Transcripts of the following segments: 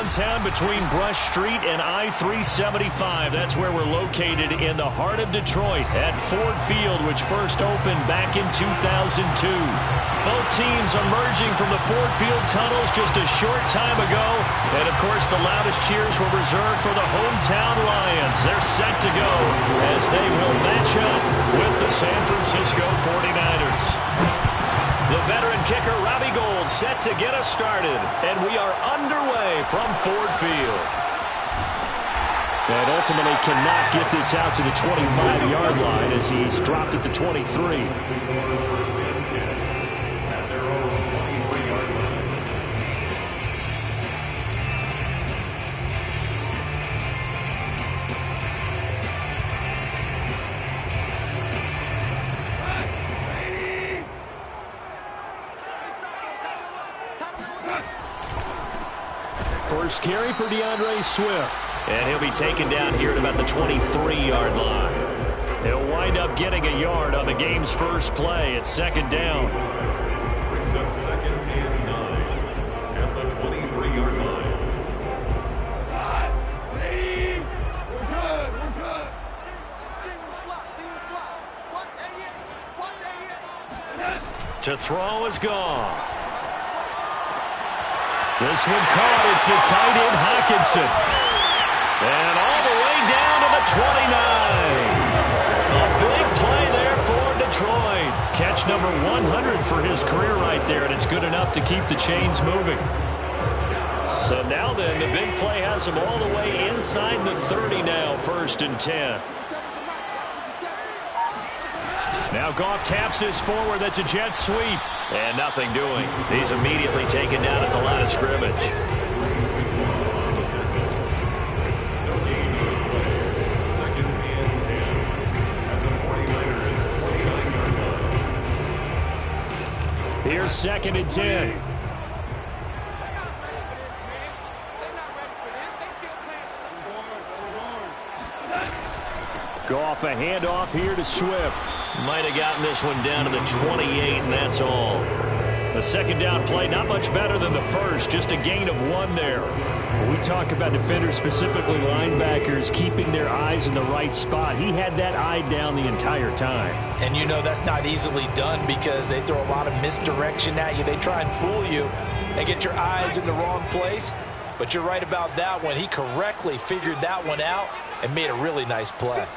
downtown between Brush Street and I-375. That's where we're located in the heart of Detroit at Ford Field, which first opened back in 2002. Both teams emerging from the Ford Field tunnels just a short time ago. And, of course, the loudest cheers were reserved for the hometown Lions. They're set to go as they will match up with the San Francisco 49ers. The veteran kicker, Robbie Gould, set to get us started. And we are underway from Ford Field. And ultimately cannot get this out to the 25-yard line as he's dropped at the 23. First carry for DeAndre Swift. And he'll be taken down here at about the 23-yard line. He'll wind up getting a yard on the game's first play at second down. Brings up 2nd and 9 at the 23-yard line. To throw is gone. This one caught. It's the tight end, Hockenson. And all the way down to the 29. A big play there for Detroit. Catch number 100 for his career right there, and it's good enough to keep the chains moving. So now then, the big play has him all the way inside the 30 now, 1st and 10. Now Goff taps this forward. That's a jet sweep. And nothing doing. He's immediately taken down at the line of scrimmage. Second and 10 at the 49ers 29-yard line. Here's 2nd and 10. Goff, a handoff here to Swift. Might have gotten this one down to the 28, and that's all. The second down play, not much better than the first, just a gain of 1 there. When we talk about defenders, specifically linebackers, keeping their eyes in the right spot, he had that eye down the entire time. And you know that's not easily done because they throw a lot of misdirection at you. They try and fool you and get your eyes in the wrong place. But you're right about that one. He correctly figured that one out and made a really nice play.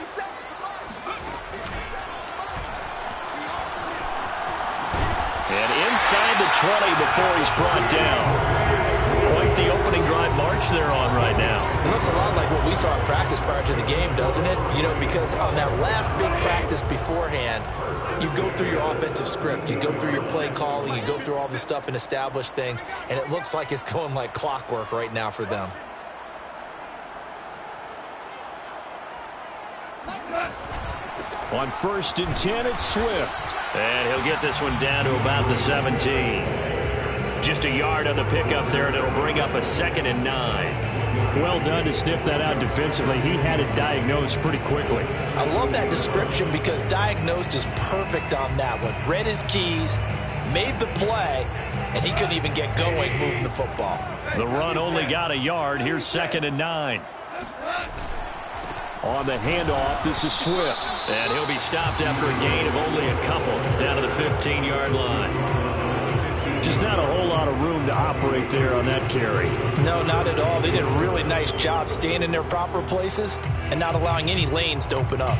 And inside the 20 before he's brought down. Quite the opening drive march they're on right now. It looks a lot like what we saw in practice prior to the game, doesn't it? You know, because on that last big practice beforehand, you go through your offensive script. You go through your play calling. You go through all the stuff and establish things. And it looks like it's going like clockwork right now for them. On 1st and 10, it's Swift. And he'll get this one down to about the 17. Just a yard on the pickup there, and it'll bring up a 2nd and 9. Well done to sniff that out defensively. He had it diagnosed pretty quickly. I love that description because diagnosed is perfect on that one. Read his keys, made the play, and he couldn't even get going moving the football. The run only got a yard. Here's 2nd and 9. On the handoff, this is Swift. And he'll be stopped after a gain of only a couple down to the 15-yard line. Just not a whole lot of room to operate there on that carry. No, not at all. They did a really nice job staying in their proper places and not allowing any lanes to open up.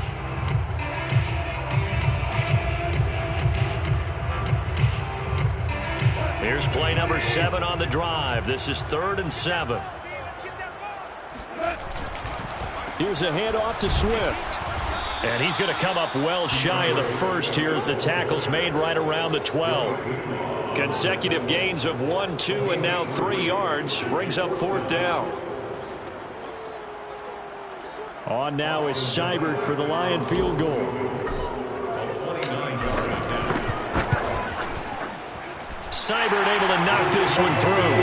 Here's play number 7 on the drive. This is 3rd and 7. Here's a handoff to Swift. And he's going to come up well shy of the first here as the tackle's made right around the 12. Consecutive gains of 1, 2, and now 3 yards. Brings up 4th down. On now is Seibert for the Lion field goal. Seibert able to knock this one through.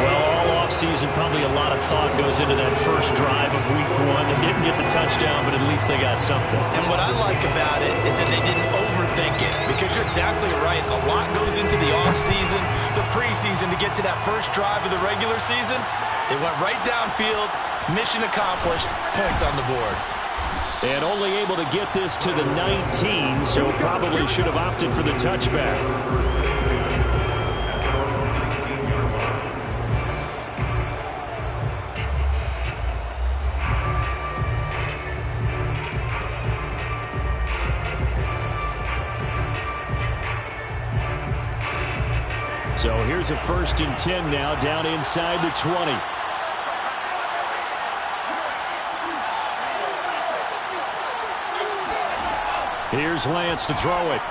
Well, all offseason, probably a lot of thought goes into that first drive of week 1. They didn't get the touchdown, but at least they got something. And what I like about it is that they didn't overthink it, because you're exactly right. A lot goes into the offseason, the preseason to get to that first drive of the regular season. They went right downfield, mission accomplished, points on the board. And only able to get this to the 19, so probably should have opted for the touchback. So here's a 1st and 10 now, down inside the 20. Here's Lance to throw it.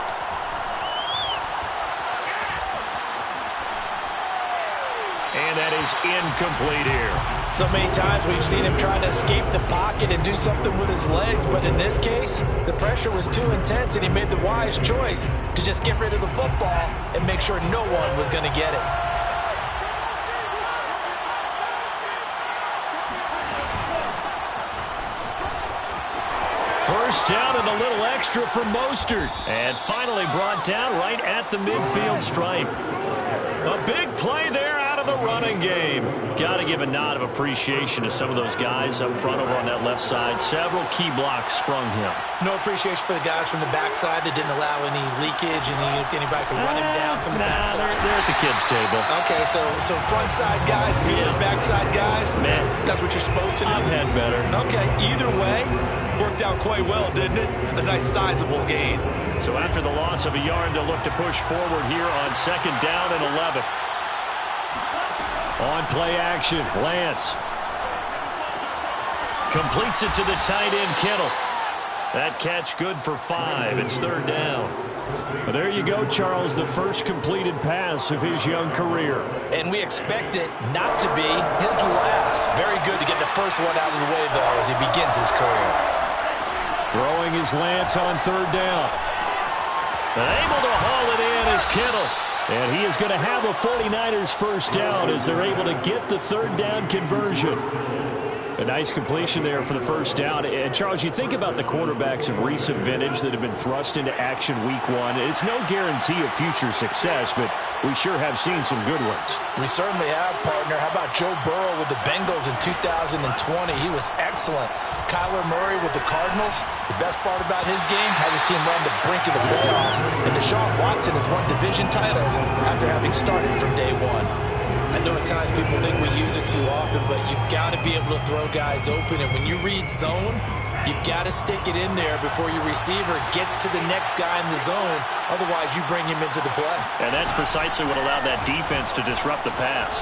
And that is incomplete here. So many times we've seen him try to escape the pocket and do something with his legs, but in this case, the pressure was too intense and he made the wise choice to just get rid of the football and make sure no one was going to get it. First down and a little extra for Mostert. And finally brought down right at the midfield stripe. A big play there out of the running game. Got to give a nod of appreciation to some of those guys up front over on that left side. Several key blocks sprung him. No appreciation for the guys from the backside that didn't allow any leakage and anybody could run him down from the backside. They're at the kids' table. Okay, so front side guys good, backside guys, man, that's what you're supposed to do. I've had better. Okay, either way, worked out quite well, didn't it? A nice sizable gain. So after the loss of a yard, they'll look to push forward here on 2nd down and 11. On play action, Lance completes it to the tight end, Kittle. That catch good for 5. It's 3rd down. Well, there you go, Charles, the first completed pass of his young career. And we expect it not to be his last. Very good to get the first one out of the way, though, as he begins his career. Throwing his Lance on 3rd down. Able to haul it in is Kittle. And he is going to have a 49ers first down as they're able to get the 3rd down conversion. A nice completion there for the first down. And, Charles, you think about the quarterbacks of recent vintage that have been thrust into action week 1. It's no guarantee of future success, but we sure have seen some good ones. We certainly have, partner. How about Joe Burrow with the Bengals in 2020? He was excellent. Kyler Murray with the Cardinals. The best part about his game has his team run the brink of the playoffs. And Deshaun Watson has won division titles after having started from day 1. I know at times people think we use it too often, but you've got to be able to throw guys open. And when you read zone, you've got to stick it in there before your receiver gets to the next guy in the zone. Otherwise, you bring him into the play. And that's precisely what allowed that defense to disrupt the pass.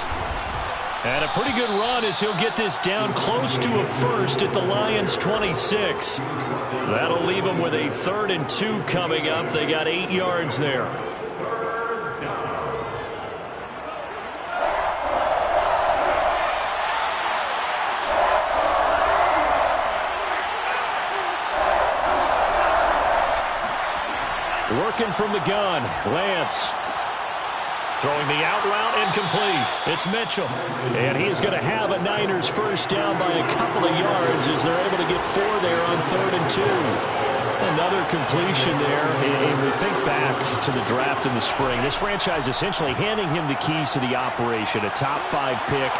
And a pretty good run as he'll get this down close to a first at the Lions' 26. That'll leave them with a 3rd and 2 coming up. They got 8 yards there. Working from the gun, Lance. Throwing the out route incomplete. It's Mitchell. And he is going to have a Niners first down by a couple of yards as they're able to get 4 there on 3rd and 2. Another completion there. And we think back to the draft in the spring. This franchise essentially handing him the keys to the operation, a top 5 pick.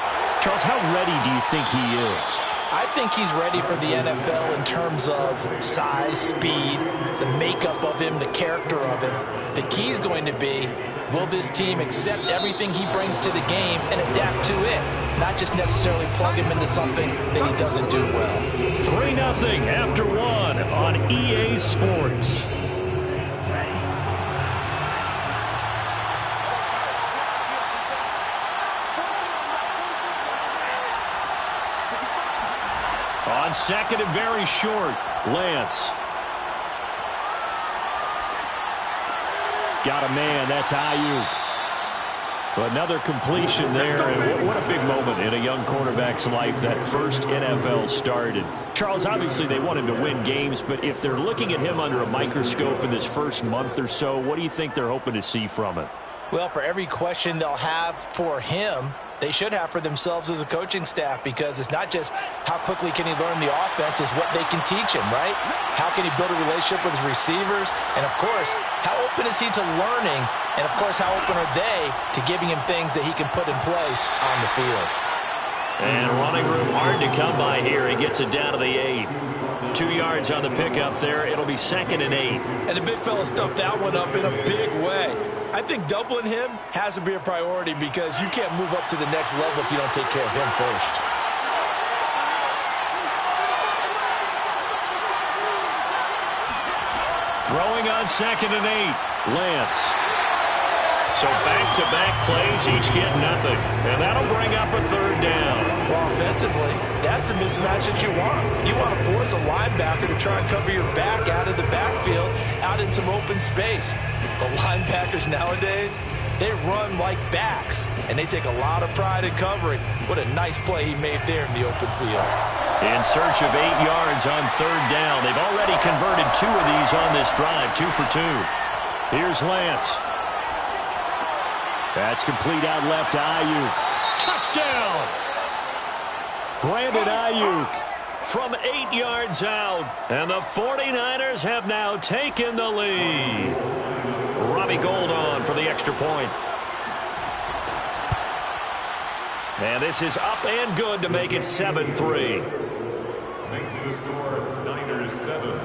Charles, how ready do you think he is? I think he's ready for the NFL in terms of size, speed, the makeup of him, the character of him. The key's going to be, will this team accept everything he brings to the game and adapt to it? Not just necessarily plug him into something that he doesn't do well. 3-0 after 1 on EA Sports. On 2nd and very short, Lance. Got a man, that's Ayuk. Another completion there, and what a big moment in a young quarterback's life, that first NFL started. Charles, obviously they want him to win games, but if they're looking at him under a microscope in this first month or so, what do you think they're hoping to see from it? Well, for every question they'll have for him, they should have for themselves as a coaching staff, because it's not just how quickly can he learn the offense, it's what they can teach him, right? How can he build a relationship with his receivers? And, of course, how open is he to learning? And, of course, how open are they to giving him things that he can put in place on the field? And running room hard to come by here. He gets it down to the 8. 2 yards on the pickup there. It'll be 2nd and 8. And the big fella stuffed that one up in a big way. I think doubling him has to be a priority because you can't move up to the next level if you don't take care of him first. Throwing on 2nd and 8. Lance. So back-to-back plays, each get nothing. And that'll bring up a 3rd down. Well, offensively, that's the mismatch that you want. You want to force a linebacker to try and cover your back out of the backfield, out in some open space. But linebackers nowadays, they run like backs, and they take a lot of pride in covering. What a nice play he made there in the open field. In search of 8 yards on 3rd down. They've already converted 2 of these on this drive, 2 for 2. Here's Lance. That's complete out left to Ayuk. Touchdown! Brandon Ayuk from 8 yards out. And the 49ers have now taken the lead. Robbie Gould on for the extra point. And this is up and good to make it 7-3. Makes the score Niners 7,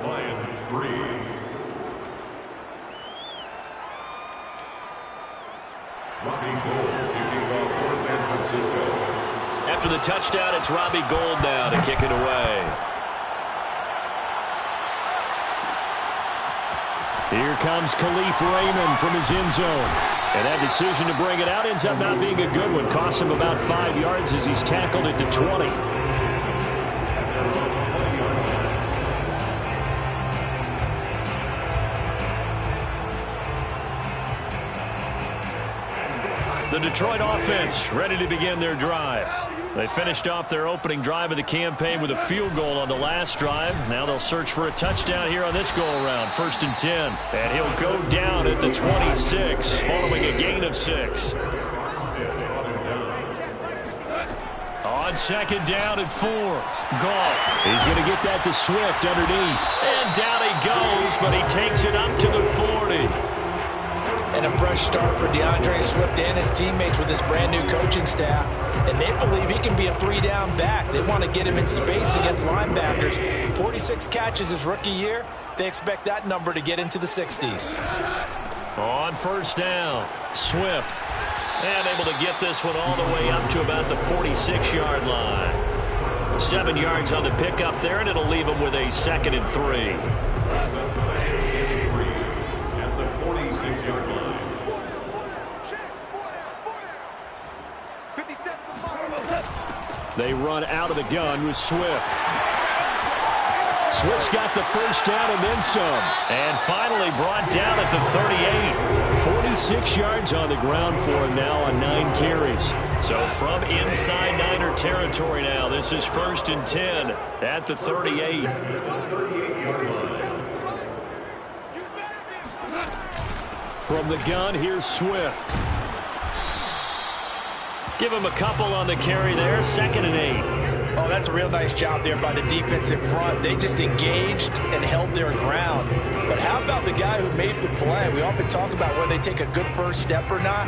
Lions 3. Robbie Gould to kick off for San Francisco. After the touchdown, it's Robbie Gould now to kick it away. Here comes Khalif Raymond from his end zone. And that decision to bring it out ends up not being a good one. Costs him about 5 yards as he's tackled at the 20. The Detroit offense ready to begin their drive. They finished off their opening drive of the campaign with a field goal on the last drive. Now they'll search for a touchdown here on this go-around. 1st and 10. And he'll go down at the 26 following a gain of 6. On 2nd down at 4. Goff. He's going to get that to Swift underneath. And down he goes, but he takes it up to the 40. And a fresh start for DeAndre Swift and his teammates with this brand-new coaching staff. And they believe he can be a 3-down back. They want to get him in space against linebackers. 46 catches his rookie year. They expect that number to get into the 60s. On 1st down, Swift. And able to get this one all the way up to about the 46-yard line. 7 yards on the pickup there, and it'll leave him with a 2nd and 3. 46-yard line. They run out of the gun with Swift. Swift's got the 1st down and then some. And finally brought down at the 38. 46 yards on the ground for him now on 9 carries. So from inside Niner territory now, this is 1st and 10 at the 38. From the gun, here's Swift. Give him a couple on the carry there. 2nd and 8. Oh, that's a real nice job there by the defensive front. They just engaged and held their ground. But how about the guy who made the play? We often talk about whether they take a good first step or not.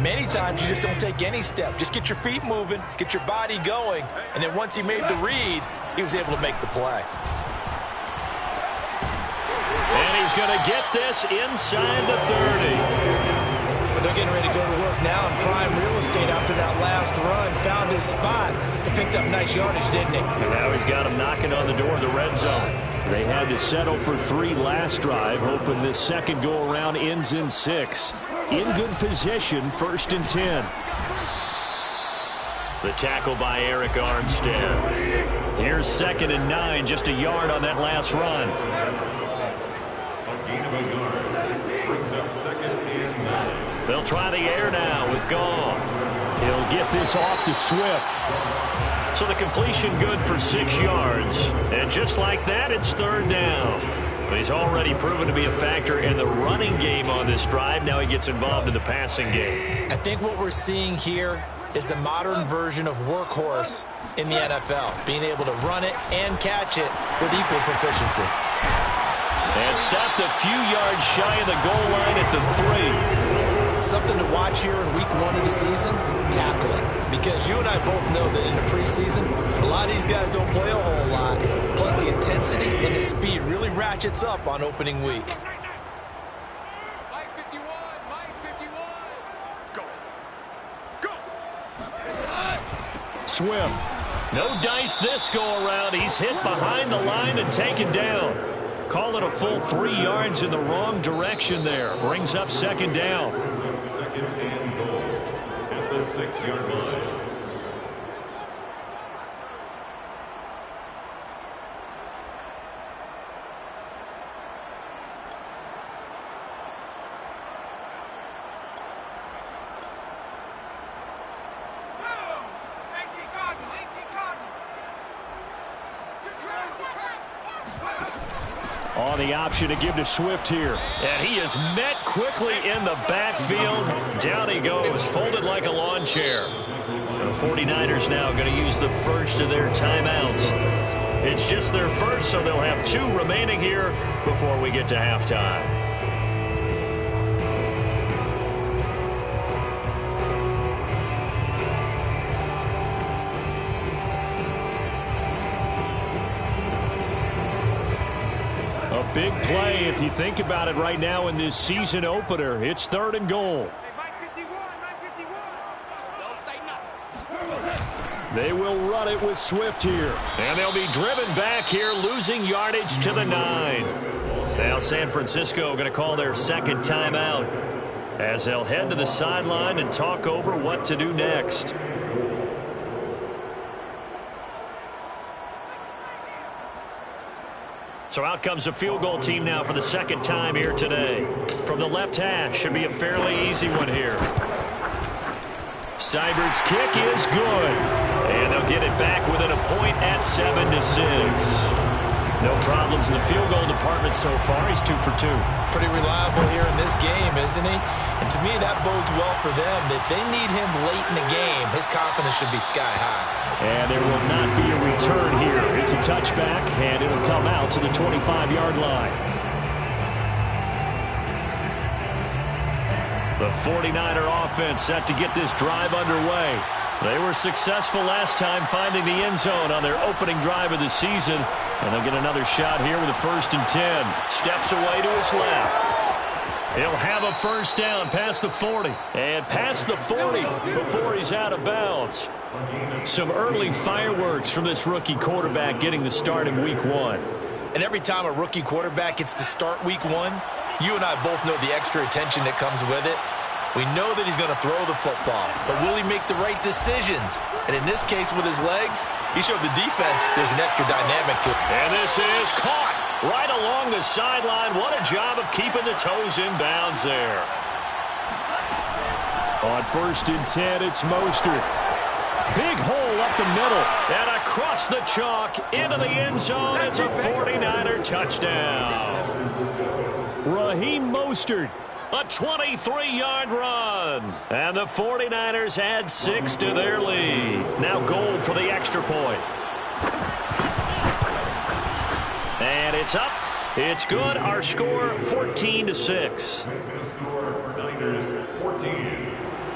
Many times you just don't take any step. Just get your feet moving, get your body going, and then once he made the read, he was able to make the play. And he's going to get this inside the 30. But they're getting ready to go to work now in prime real estate after that last run. Found his spot and picked up nice yardage, didn't he? And now he's got him knocking on the door of the red zone. They had to settle for 3 last drive, hoping this second go-around ends in 6. In good position, 1st and 10. The tackle by Eric Armstead. Here's 2nd and 9, just a yard on that last run. A gain of a yard. Brings up 2nd and 9. They'll try the air now with Goff. He'll get this off to Swift. So the completion good for 6 yards. And just like that, it's 3rd down. But he's already proven to be a factor in the running game on this drive. Now he gets involved in the passing game. I think what we're seeing here is the modern version of workhorse in the NFL. Being able to run it and catch it with equal proficiency. And stopped a few yards shy of the goal line at the 3. Something to watch here in week 1 of the season, tackling. because you and I both know that in the preseason, a lot of these guys don't play a whole lot. Plus, the intensity and the speed really ratchets up on opening week. Swift. No dice this go-around. He's hit behind the line and taken down. Call it a full 3 yards in the wrong direction there. Brings up second down. Second and goal at the 6-yard line. On the option to give to Swift here. And he is met quickly in the backfield. Down he goes, folded like a lawn chair. The 49ers now going to use the first of their timeouts. It's just their first, so they'll have 2 remaining here before we get to halftime. A big play if you think about it right now in this season opener. It's 3rd and goal. They will run it with Swift here. And they'll be driven back here, losing yardage to the 9. Now San Francisco going to call their second timeout as they'll head to the sideline and talk over what to do next. So out comes a field goal team now for the second time here today. From the left hash, should be a fairly easy one here. Seibert's kick is good. And they'll get it back within a point at 7-6. No problems in the field goal department so far. He's 2 for 2. Pretty reliable here in this game, isn't he? And to me, that bodes well for them. If they need him late in the game, his confidence should be sky high. And there will not be a return here. It's a touchback, and it'll come out to the 25-yard line. The 49er offense set to get this drive underway. They were successful last time finding the end zone on their opening drive of the season. And they'll get another shot here with a 1st and 10. Steps away to his left. He'll have a first down past the 40. And past the 40 before he's out of bounds. Some early fireworks from this rookie quarterback getting the start in week 1. And every time a rookie quarterback gets to start week 1, you and I both know the extra attention that comes with it. We know that he's going to throw the football, but will he make the right decisions? And in this case with his legs, he showed the defense there's an extra dynamic to it. And this is caught right along the sideline. What a job of keeping the toes in bounds there. On 1st and 10, it's Mostert. Big hole up the middle and across the chalk into the end zone. It's a 49er touchdown. Raheem Mostert. A 23-yard run. And the 49ers add 6 to their lead. Now Gold for the extra point. And it's up. It's good. Our score 14-6. Niners 14,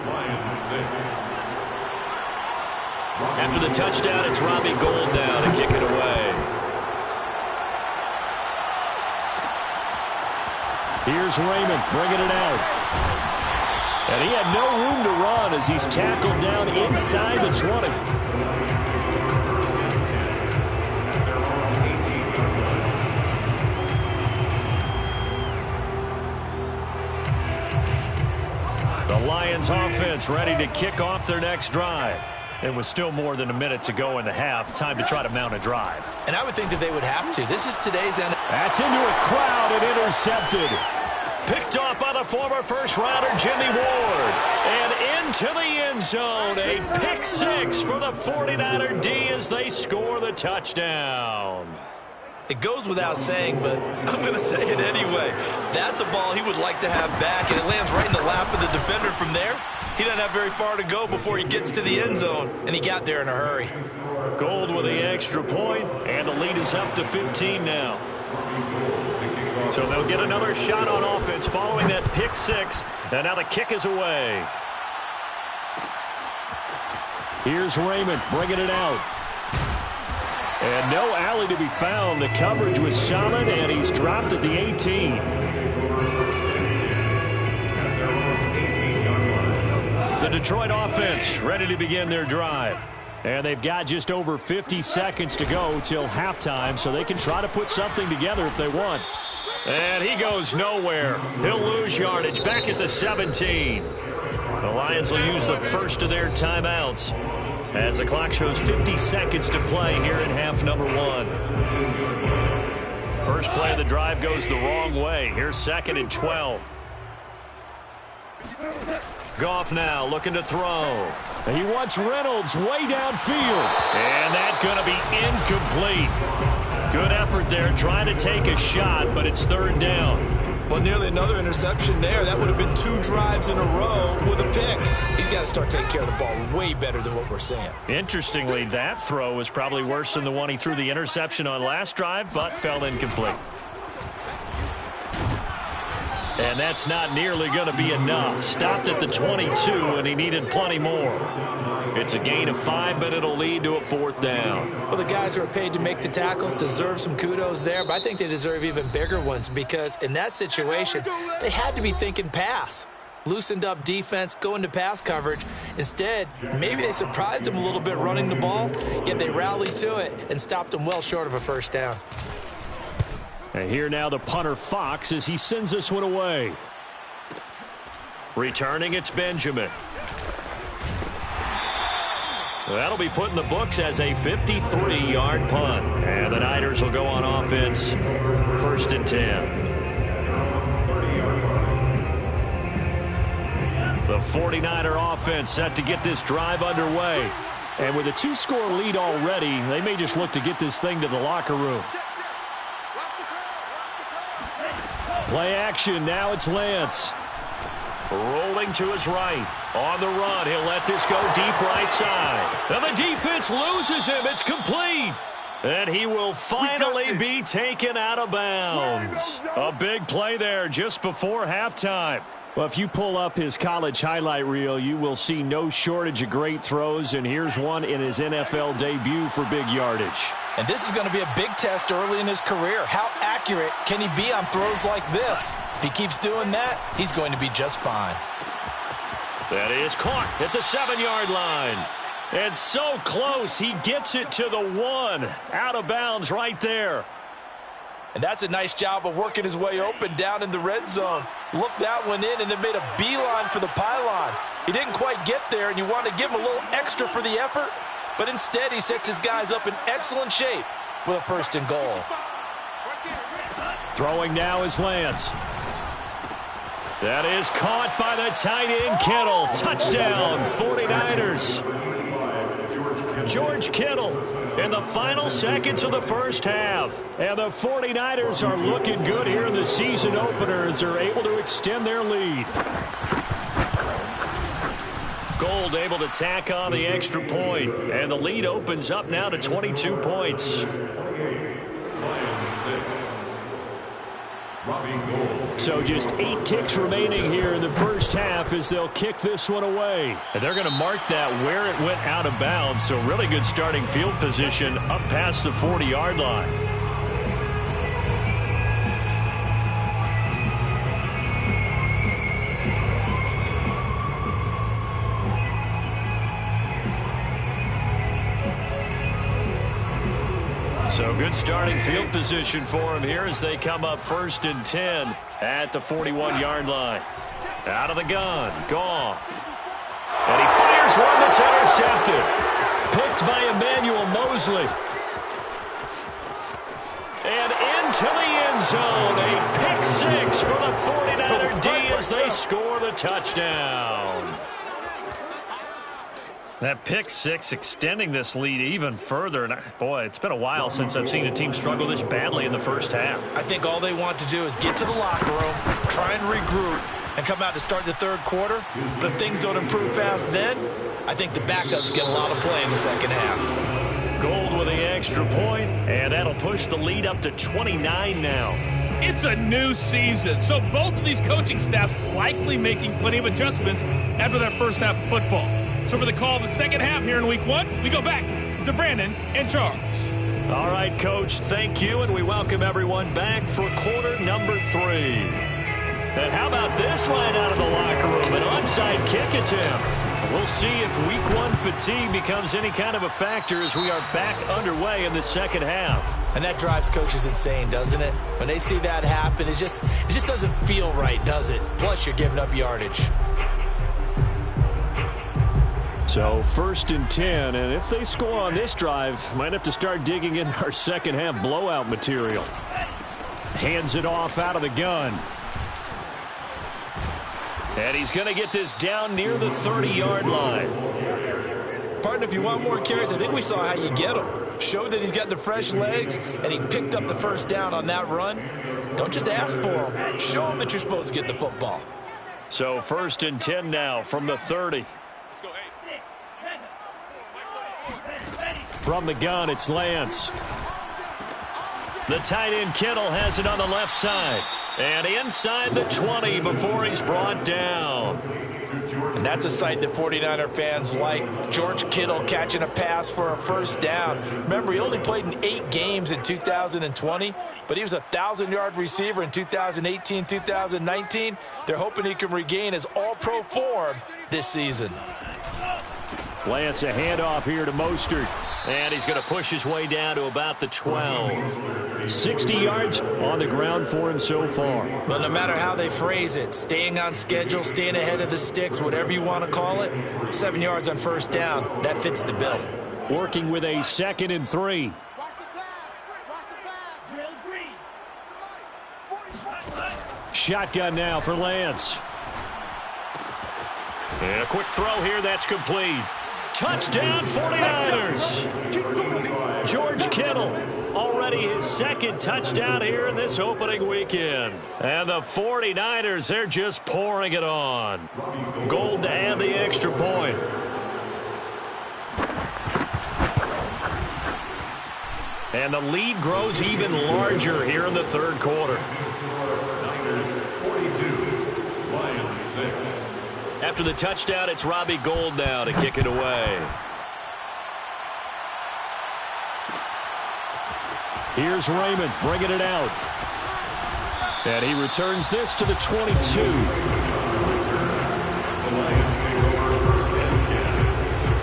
Lions 6. After the touchdown, it's Robbie Gould now to kick it away. Here's Raymond bringing it out. And he had no room to run as he's tackled down inside the 20. The Lions offense ready to kick off their next drive. It was still more than a minute to go in the half. Time to try to mount a drive. And I would think that they would have to. This is today's end. That's into a crowd and intercepted. Picked off by the former first-rounder Jimmy Ward. And into the end zone. A pick 6 for the 49er D as they score the touchdown. It goes without saying, but I'm going to say it anyway. That's a ball he would like to have back, and it lands right in the lap of the defender from there. He doesn't have very far to go before he gets to the end zone, and he got there in a hurry. Gold with the extra point, and the lead is up to 15 now. So they'll get another shot on offense following that pick 6, and now the kick is away. Here's Raymond bringing it out. And no alley to be found. The coverage was solid, and he's dropped at the 18. The Detroit offense ready to begin their drive. And they've got just over 50 seconds to go till halftime, so they can try to put something together if they want. And he goes nowhere. He'll lose yardage back at the 17. The Lions will use the first of their timeouts as the clock shows 50 seconds to play here in half number 1. First play of the drive goes the wrong way. Here's 2nd and 12. Goff now looking to throw. He wants Reynolds way downfield. And that's going to be incomplete. Good effort there trying to take a shot, but it's 3rd down. Well, nearly another interception there. That would have been 2 drives in a row with a pick. He's got to start taking care of the ball way better than what we're seeing. Interestingly, that throw was probably worse than the one he threw the interception on last drive, but fell incomplete. And that's not nearly going to be enough. Stopped at the 22, and he needed plenty more. It's a gain of 5, but it'll lead to a 4th down. Well, the guys who are paid to make the tackles deserve some kudos there, but I think they deserve even bigger ones because in that situation, they had to be thinking pass. Loosened up defense, going to pass coverage. Instead, maybe they surprised them a little bit running the ball, yet they rallied to it and stopped them well short of a 1st down. And here now the punter Fox as he sends this one away. Returning, it's Benjamin. That'll be put in the books as a 53-yard punt. And the Niners will go on offense. 1st and 10. The 49er offense set to get this drive underway. And with a 2-score lead already, they may just look to get this thing to the locker room. Play action, now it's Lance. Rolling to his right. On the run, he'll let this go deep right side. And the defense loses him. It's complete. And he will finally be taken out of bounds. A big play there just before halftime. Well, if you pull up his college highlight reel, you will see no shortage of great throws. And here's one in his NFL debut for big yardage. And this is going to be a big test early in his career. How accurate can he be on throws like this? If he keeps doing that, he's going to be just fine. That is caught at the 7-yard line. And so close, he gets it to the 1. Out of bounds right there. And that's a nice job of working his way open down in the red zone. Looked that one in and then made a beeline for the pylon. He didn't quite get there, and you want to give him a little extra for the effort. But instead, he sets his guys up in excellent shape with a 1st and goal. Throwing now is Lance. That is caught by the tight end, Kittle. Touchdown, 49ers. George Kittle in the final seconds of the first half. And the 49ers are looking good here in the season opener as they're able to extend their lead. Gold able to tack on the extra point, and the lead opens up now to 22 points. So just 8 ticks remaining here in the first half as they'll kick this one away. And they're going to mark that where it went out of bounds, so really good starting field position up past the 40-yard line. So good starting field position for him here as they come up 1st and 10 at the 41-yard line. Out of the gun, Goff. And he fires one that's intercepted. Picked by Emmanuel Mosley. And into the end zone. A pick 6 for the 49er D as they score the touchdown. That pick 6 extending this lead even further. And boy, it's been a while since I've seen a team struggle this badly in the first half. I think all they want to do is get to the locker room, try and regroup, and come out to start the 3rd quarter. But if things don't improve fast then, I think the backups get a lot of play in the 2nd half. Gold with the extra point, and that'll push the lead up to 29 now. It's a new season, so both of these coaching staffs likely making plenty of adjustments after their first half of football. So for the call of the second half here in week 1, we go back to Brandon and Charles. All right, Coach, thank you, and we welcome everyone back for quarter number 3. And how about this line out of the locker room? An onside kick attempt. We'll see if week 1 fatigue becomes any kind of a factor as we are back underway in the second half. And that drives coaches insane, doesn't it? When they see that happen, it just doesn't feel right, does it? Plus, you're giving up yardage. So 1st and 10, and if they score on this drive, might have to start digging in our second half blowout material. Hands it off out of the gun. And he's going to get this down near the 30-yard line. Partner, if you want more carries, I think we saw how you get them. Showed that he's got the fresh legs, and he picked up the first down on that run. Don't just ask for him. Show him that you're supposed to get the football. So 1st and 10 now from the 30. From the gun, it's Lance. The tight end Kittle has it on the left side. And inside the 20 before he's brought down. And that's a sight that 49er fans like. George Kittle catching a pass for a first down. Remember, he only played in 8 games in 2020, but he was a 1,000-yard receiver in 2018, 2019. They're hoping he can regain his all-pro form this season. Lance, a handoff here to Mostert. And he's going to push his way down to about the 12. 60 yards on the ground for him so far. Well, no matter how they phrase it, staying on schedule, staying ahead of the sticks, whatever you want to call it, 7 yards on first down, that fits the bill. Working with a 2nd and 3. Shotgun now for Lance. And a quick throw here, that's complete. Touchdown 49ers. George Kittle, already his 2nd touchdown here in this opening weekend. And the 49ers, they're just pouring it on. Gold to add the extra point. And the lead grows even larger here in the 3rd quarter. Niners 42, Lions 6. After the touchdown, it's Robbie Gould now to kick it away. Here's Raymond bringing it out. And he returns this to the 22. The Lions take over 1st and 10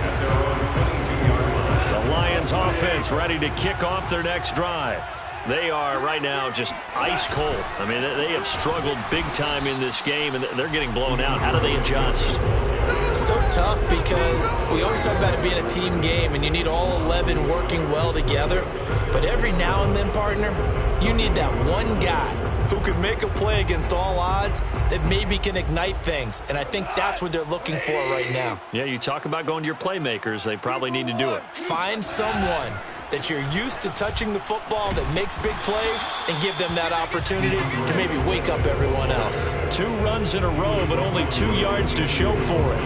at their own 22-yard line. The Lions offense ready to kick off their next drive. They are right now just ice cold. I mean, they have struggled big time in this game, and they're getting blown out. How do they adjust? So tough because we always talk about it being a team game, and you need all 11 working well together. But every now and then, partner, you need that one guy who can make a play against all odds that maybe can ignite things. And I think that's what they're looking for right now. Yeah, you talk about going to your playmakers. They probably need to do it. Find someone that you're used to touching the football that makes big plays and give them that opportunity to maybe wake up everyone else. 2 runs in a row, but only 2 yards to show for it.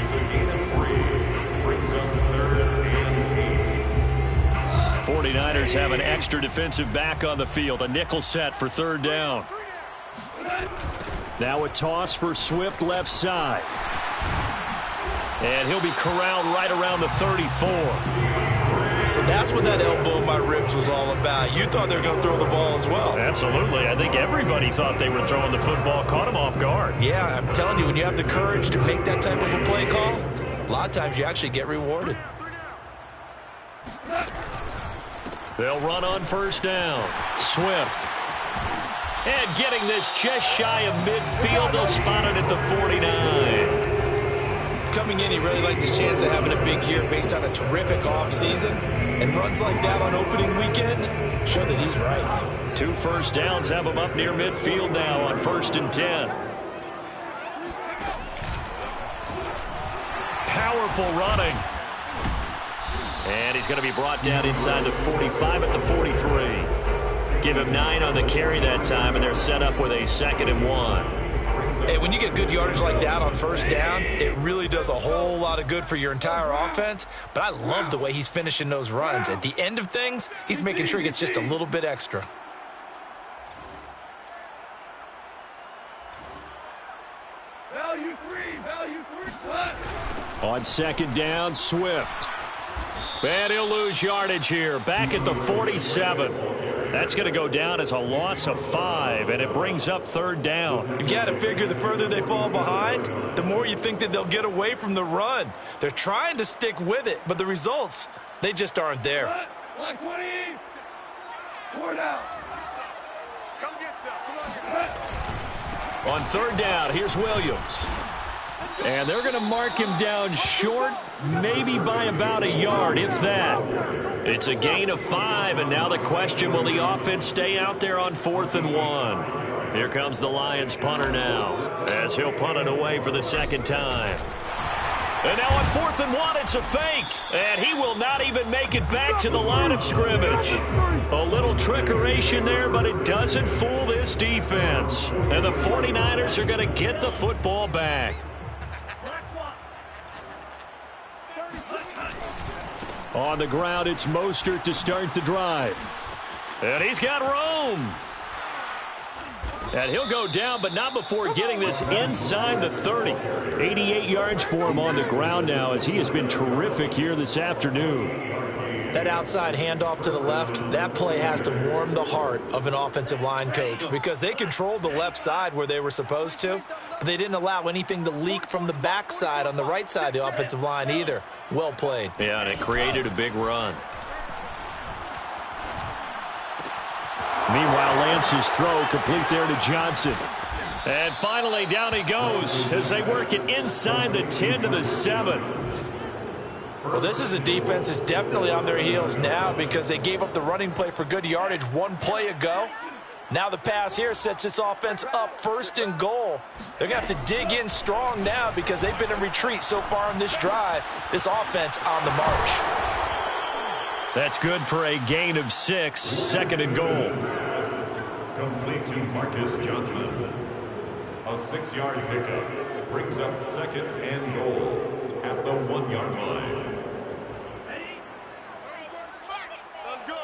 It's a gain of 3. Brings up 3rd and 8. 49ers have an extra defensive back on the field. A nickel set for 3rd down. Now a toss for Swift left side. And he'll be corralled right around the 34. So that's what that elbow in my ribs was all about. You thought they were going to throw the ball as well. Absolutely. I think everybody thought they were throwing the football. Caught him off guard. Yeah, I'm telling you, when you have the courage to make that type of a play call, a lot of times you actually get rewarded. They'll run on 1st down. Swift. And getting this just shy of midfield. They'll spot it at the 49. Coming in, he really liked his chance of having a big year based on a terrific offseason. And runs like that on opening weekend show that he's right. 2 first downs have him up near midfield now on 1st and 10. Powerful running. And he's going to be brought down inside the 45 at the 43. Give him 9 on the carry that time, and they're set up with a 2nd and 1. Hey, when you get good yardage like that on 1st down, it really does a whole lot of good for your entire offense. But I love the way he's finishing those runs. At the end of things, he's making sure he gets just a little bit extra. Value 3, cut. On second down, Swift. And he'll lose yardage here. Back at the 47. That's going to go down as a loss of 5, and it brings up third down. You've got to figure the further they fall behind, the more you think that they'll get away from the run. They're trying to stick with it, but the results, they just aren't there. 120. 4 down. Come get some. On third down, here's Williams. And they're going to mark him down short, maybe by about a yard, if that. It's a gain of 5, and now the question, will the offense stay out there on 4th and 1? Here comes the Lions punter now, as he'll punt it away for the second time. And now on 4th and 1, it's a fake. And he will not even make it back to the line of scrimmage. A little trickeration there, but it doesn't fool this defense. And the 49ers are going to get the football back. On the ground, it's Mostert to start the drive. And he's got room. And he'll go down, but not before getting this inside the 30. 88 yards for him on the ground now, as he has been terrific here this afternoon. That outside handoff to the left, that play has to warm the heart of an offensive line coach, because they controlled the left side where they were supposed to, but they didn't allow anything to leak from the backside on the right side of the offensive line either. Well played. Yeah, and it created a big run. Meanwhile, Lance's throw complete there to Johnson. And finally, down he goes as they work it inside the 10 to the 7. Well, this is a defense that's definitely on their heels now, because they gave up the running play for good yardage one play ago. Now the pass here sets this offense up 1st and goal. They're going to have to dig in strong now, because they've been in retreat so far in this drive. This offense on the march. That's good for a gain of 6, 2nd and goal. Complete to Marcus Johnson. A 6-yard pickup brings up 2nd and goal at the 1-yard line. Let's go.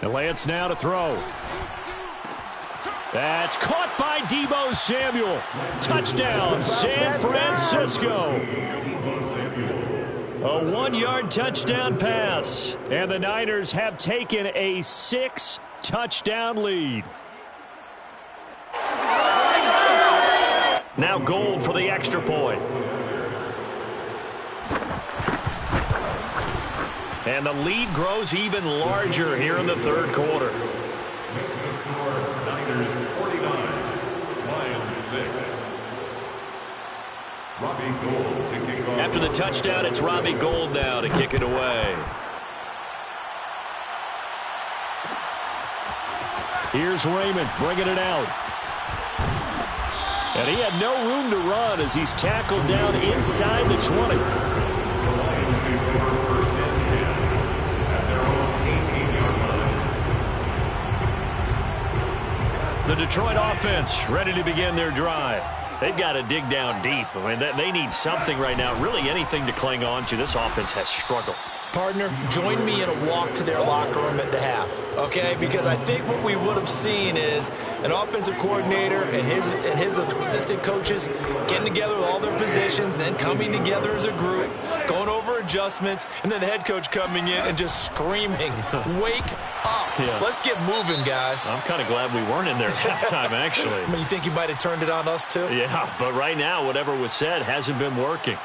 And Lance now to throw. That's caught by Deebo Samuel. Touchdown, San Francisco. A 1-yard touchdown pass. And the Niners have taken a 6-touchdown lead. Now Gold for the extra point. And the lead grows even larger here in the third quarter. Makes the score Niners 49, Lions 6. Robbie Gould to kick off. After the touchdown, it's Robbie Gould now to kick it away. Here's Raymond bringing it out. And he had no room to run as he's tackled down inside the 20. The Lions take over 1st and 10 at their own 18-yard line. The Detroit offense ready to begin their drive. They've got to dig down deep. I mean, they need something right now, really anything to cling on to. This offense has struggled. Partner, join me in a walk to their locker room at the half, okay? Because I think what we would have seen is an offensive coordinator and his assistant coaches getting together with all their positions, then coming together as a group, going over adjustments, and then the head coach coming in and just screaming, wake up. Yeah. Let's get moving, guys. I'm kind of glad we weren't in there at halftime, actually. I mean, you think you might have turned it on us, too? Yeah, but right now, whatever was said hasn't been working.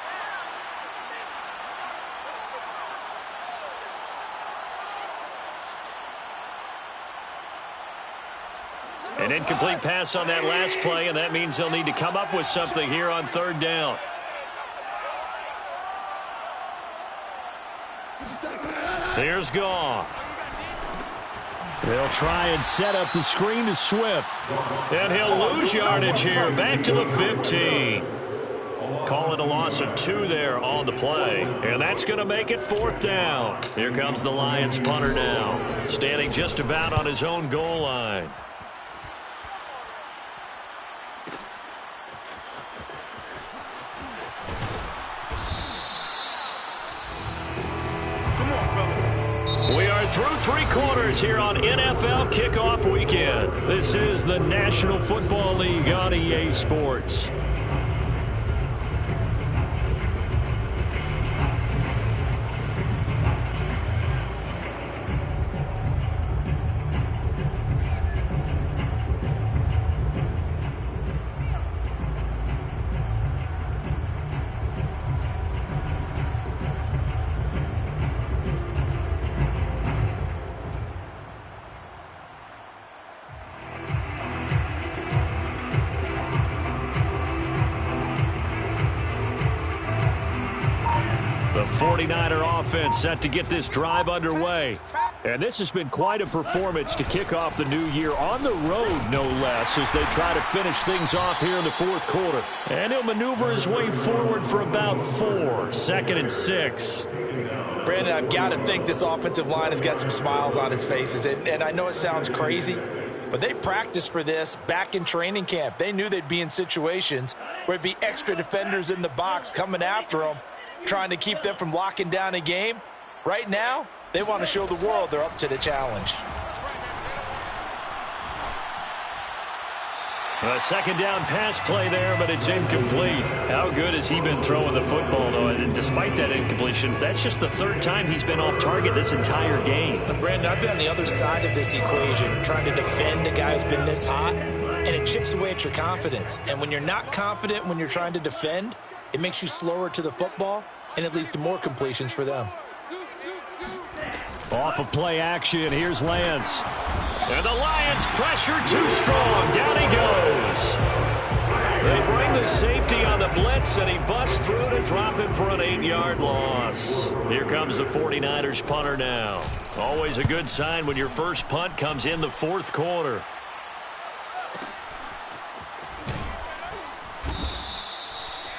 An incomplete pass on that last play, and that means they'll need to come up with something here on 3rd down. Here's Goff. They'll try and set up the screen to Swift. And he'll lose yardage here, back to the 15. Call it a loss of 2 there on the play. And that's going to make it 4th down. Here comes the Lions punter now, standing just about on his own goal line. We are We're through 3 quarters here on NFL Kickoff Weekend. This is the National Football League on EA Sports. The 49er offense set to get this drive underway. And this has been quite a performance to kick off the new year on the road, no less, as they try to finish things off here in the 4th quarter. And he'll maneuver his way forward for about 4, 2nd and 6. Brandon, I've got to think this offensive line has got some smiles on its faces. And I know it sounds crazy, but they practiced for this back in training camp. They knew they'd be in situations where it'd be extra defenders in the box coming after them, trying to keep them from locking down a game. Right now, they want to show the world they're up to the challenge. A 2nd down pass play there, but it's incomplete. How good has he been throwing the football, though? And despite that incompletion, that's just the 3rd time he's been off target this entire game. And Brandon, I've been on the other side of this equation, trying to defend a guy who's been this hot, and it chips away at your confidence. And when you're not confident when you're trying to defend, it makes you slower to the football, and it leads to more completions for them. Off of play action, here's Lance. And the Lions pressure too strong. Down he goes. They bring the safety on the blitz, and he busts through to drop him for an 8-yard loss. Here comes the 49ers punter now. Always a good sign when your first punt comes in the 4th quarter.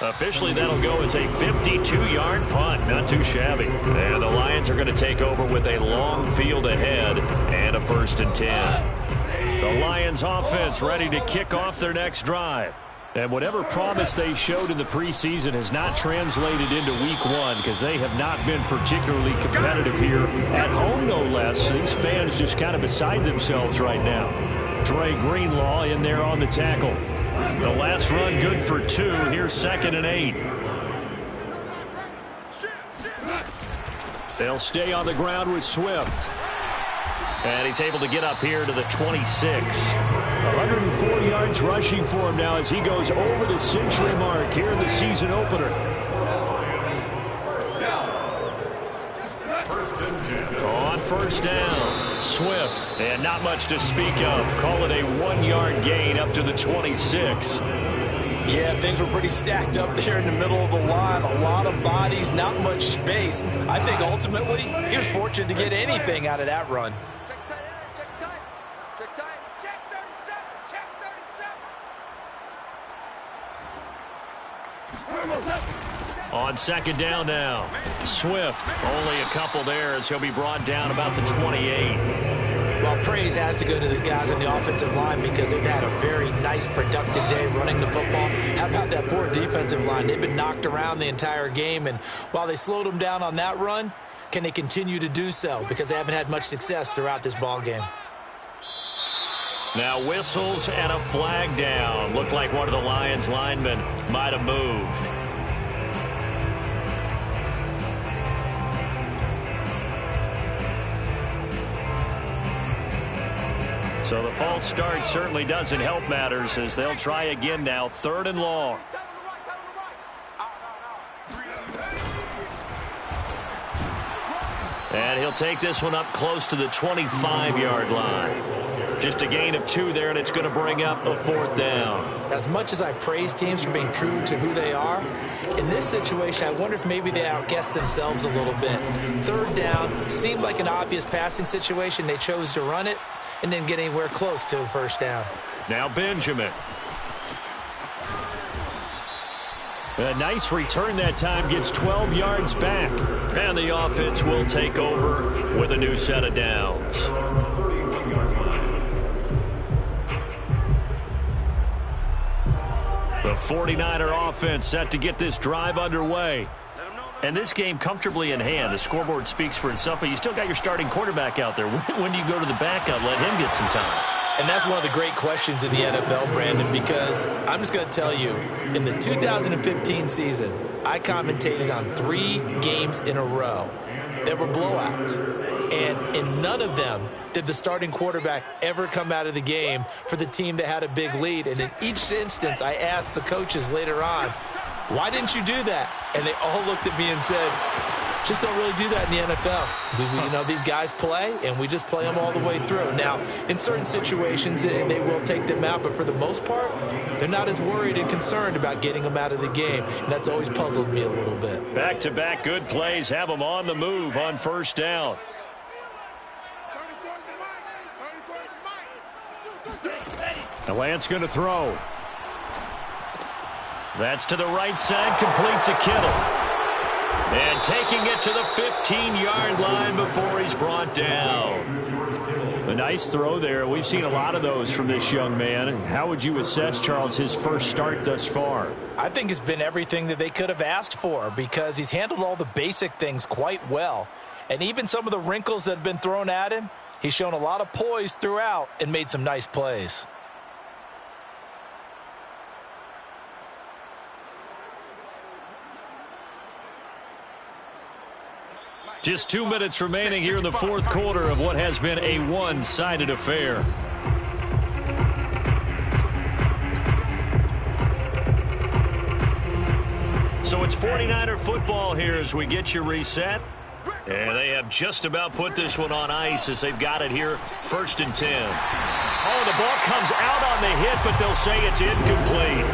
Officially, that'll go as a 52-yard punt. Not too shabby. And the Lions are going to take over with a long field ahead and a 1st and 10. The Lions offense ready to kick off their next drive. And whatever promise they showed in the preseason has not translated into week 1 because they have not been particularly competitive here at home, no less. These fans just kind of beside themselves right now. Dre Greenlaw in there on the tackle. The last run good for 2. Here's 2nd and 8. They'll stay on the ground with Swift. And he's able to get up here to the 26. 104 yards rushing for him now as he goes over the century mark here in the season opener. On 1st down, Swift, and not much to speak of. Call it a 1-yard gain up to the 26. Yeah, things were pretty stacked up there in the middle of the line. A lot of bodies, not much space. I think ultimately he was fortunate to get anything out of that run. On 2nd down now, Swift, only a couple there as he'll be brought down about the 28. Well, praise has to go to the guys on the offensive line because they've had a very nice, productive day running the football. How about that poor defensive line? They've been knocked around the entire game, and while they slowed them down on that run, can they continue to do so? Because they haven't had much success throughout this ball game. Now whistles and a flag down. Looked like one of the Lions linemen might have moved. So the false start certainly doesn't help matters as they'll try again now. 3rd and long. And he'll take this one up close to the 25-yard line. Just a gain of 2 there, and it's going to bring up a 4th down. As much as I praise teams for being true to who they are, in this situation, I wonder if maybe they outguessed themselves a little bit. 3rd down seemed like an obvious passing situation. They chose to run it and didn't get anywhere close to the 1st down. Now Benjamin. A nice return that time, gets 12 yards back. And the offense will take over with a new set of downs. The 49er offense set to get this drive underway. And this game comfortably in hand. The scoreboard speaks for itself, but you still got your starting quarterback out there. When do you go to the backup, let him get some time? And that's one of the great questions in the NFL, Brandon, because I'm just going to tell you, in the 2015 season, I commentated on 3 games in a row that were blowouts. And in none of them did the starting quarterback ever come out of the game for the team that had a big lead. And in each instance, I asked the coaches later on, why didn't you do that? And they all looked at me and said, just don't really do that in the NFL. These guys play, and we just play them all the way through. Now, in certain situations, they will take them out, but for the most part, they're not as worried and concerned about getting them out of the game, and that's always puzzled me a little bit. Back-to-back good plays have them on the move on first down. The Lance going to throw. That's to the right side, complete to Kittle. And taking it to the 15-yard line before he's brought down. A nice throw there. We've seen a lot of those from this young man. How would you assess, Charles, his first start thus far? I think it's been everything that they could have asked for because he's handled all the basic things quite well. And even some of the wrinkles that have been thrown at him, he's shown a lot of poise throughout and made some nice plays. Just 2 minutes remaining here in the fourth quarter of what has been a one-sided affair. So it's 49er football here as we get you reset. And they have just about put this one on ice as they've got it here, 1st and 10. Oh, the ball comes out on the hit, but they'll say it's incomplete.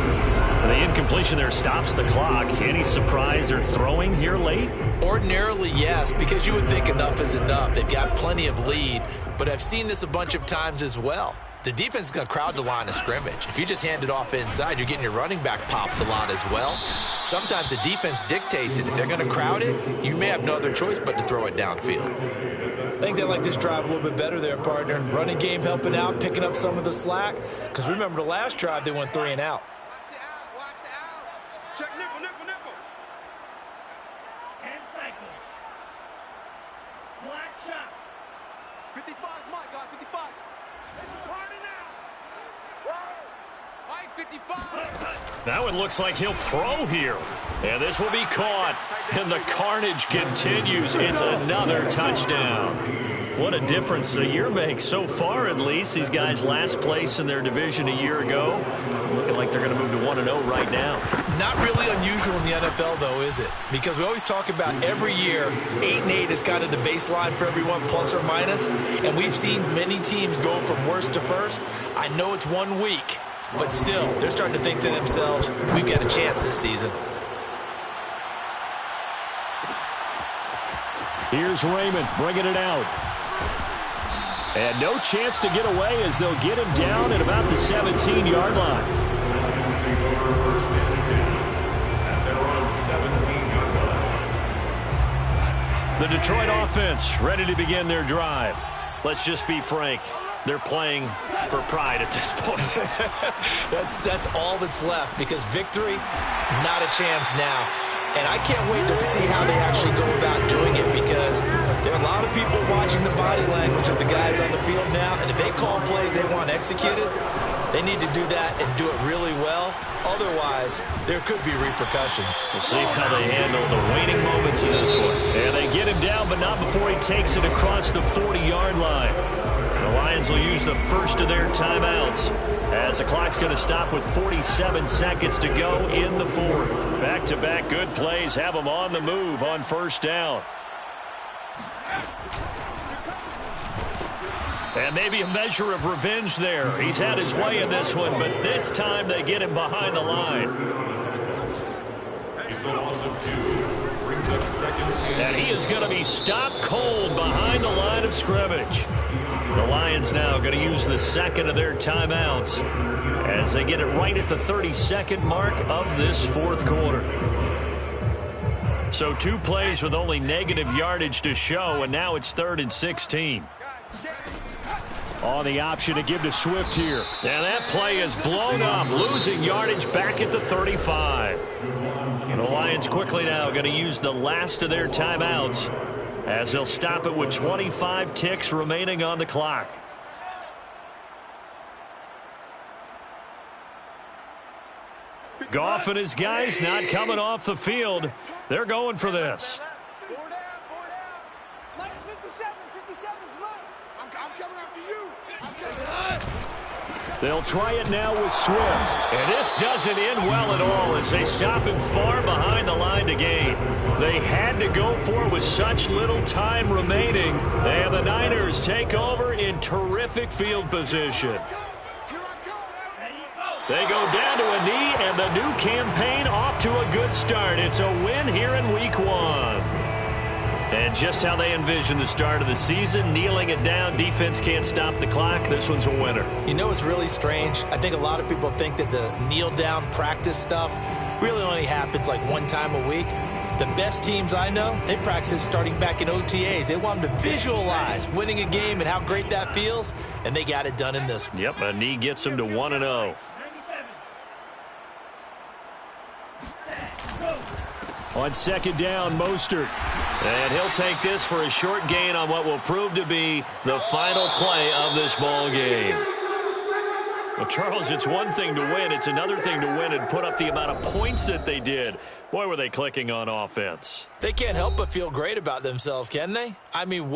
The incompletion there stops the clock. Any surprise they're throwing here late? Ordinarily, yes, because you would think enough is enough. They've got plenty of lead, but I've seen this a bunch of times as well. The defense is going to crowd the line of scrimmage. If you just hand it off inside, you're getting your running back popped a lot as well. Sometimes the defense dictates it. If they're going to crowd it, you may have no other choice but to throw it downfield. I think they like this drive a little bit better there, partner. Running game helping out, picking up some of the slack. Because remember, the last drive, they went 3 and out. Now it looks like he'll throw here. And this will be caught. And the carnage continues. It's another touchdown. What a difference a year makes so far, at least. These guys last place in their division a year ago. Looking like they're going to move to 1-0 right now. Not really unusual in the NFL, though, is it? Because we always talk about every year, 8-8 is kind of the baseline for everyone, plus or minus. And we've seen many teams go from worst to first. I know it's 1 week. But still, they're starting to think to themselves, we've got a chance this season. Here's Raymond bringing it out. And no chance to get away as they'll get him down at about the 17-yard line. The Detroit offense ready to begin their drive. Let's just be frank. They're playing for pride at this point. That's all that's left because victory, not a chance now. And I can't wait to see how they actually go about doing it because there are a lot of people watching the body language of the guys on the field now. And if they call plays they want executed, they need to do that and do it really well. Otherwise, there could be repercussions. We'll see how they handle the waning moments in this one. And they get him down, but not before he takes it across the 40-yard line. The Lions will use the first of their timeouts as the clock's going to stop with 47 seconds to go in the fourth. Back-to-back good plays have them on the move on first down. And maybe a measure of revenge there. He's had his way in this one, but this time they get him behind the line. It's a loss of 2. Brings up second. And he is going to be stopped cold behind the line of scrimmage. The Lions now going to use the second of their timeouts as they get it right at the 32nd mark of this fourth quarter. So 2 plays with only negative yardage to show, and now it's 3rd and 16. On the option to give to Swift here. And that play is blown up, losing yardage back at the 35. The The Lions quickly now going to use the last of their timeouts as they'll stop it with 25 ticks remaining on the clock. Goff and his guys not coming off the field. They're going for this. They'll try it now with Swift. And this doesn't end well at all as they stop him far behind the line to gain. They had to go for it with such little time remaining. And the Niners take over in terrific field position. They go down to a knee, and the new campaign off to a good start. It's a win here in Week 1. And just how they envision the start of the season, kneeling it down, defense can't stop the clock. This one's a winner. You know what's really strange? I think a lot of people think that the kneel-down practice stuff really only happens like one time a week. The best teams I know, they practice starting back in OTAs. They want them to visualize winning a game and how great that feels, and they got it done in this one. Yep, a knee gets them to 1-0. On second down, Mostert. And he'll take this for a short gain on what will prove to be the final play of this ball game. Well, Charles, it's one thing to win. It's another thing to win and put up the amount of points that they did. Boy, were they clicking on offense. They can't help but feel great about themselves, can they? I mean,